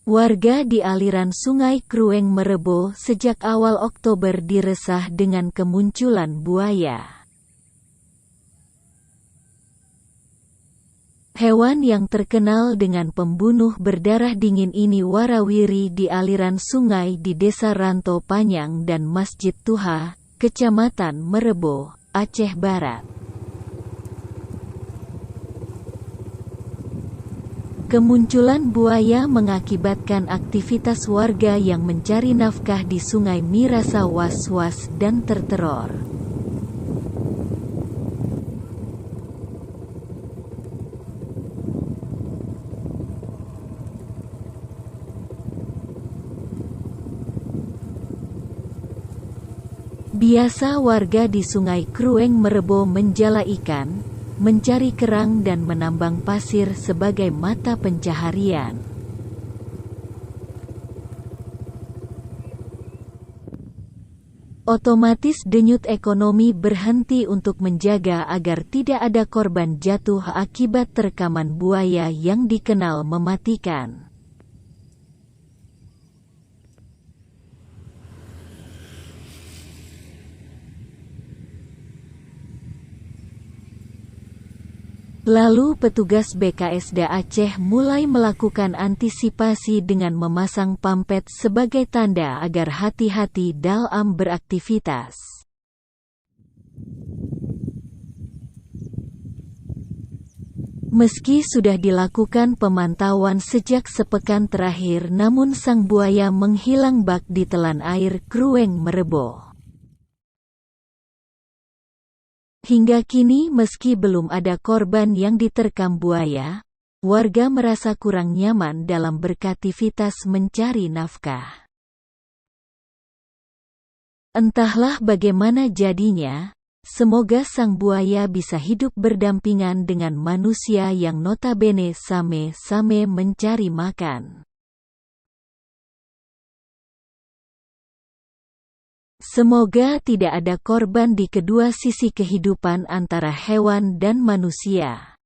Warga di aliran Sungai Krueng Merebo sejak awal Oktober diresah dengan kemunculan buaya. Hewan yang terkenal dengan pembunuh berdarah dingin ini warawiri di aliran sungai di Desa Ranto Panyang dan Masjid Tuha, Kecamatan Merebo, Aceh Barat. Kemunculan buaya mengakibatkan aktivitas warga yang mencari nafkah di sungai merasa was-was dan terteror. Biasa warga di Sungai Krueng Merebo menjala ikan, mencari kerang dan menambang pasir sebagai mata pencaharian. Otomatis denyut ekonomi berhenti untuk menjaga agar tidak ada korban jatuh akibat terkaman buaya yang dikenal mematikan. Lalu petugas BKSDA Aceh mulai melakukan antisipasi dengan memasang pampet sebagai tanda agar hati-hati dalam beraktivitas. Meski sudah dilakukan pemantauan sejak sepekan terakhir, namun sang buaya menghilang bak di telan air Krueng Merebo. Hingga kini meski belum ada korban yang diterkam buaya, warga merasa kurang nyaman dalam beraktivitas mencari nafkah. Entahlah bagaimana jadinya, semoga sang buaya bisa hidup berdampingan dengan manusia yang notabene sama-sama mencari makan. Semoga tidak ada korban di kedua sisi kehidupan antara hewan dan manusia.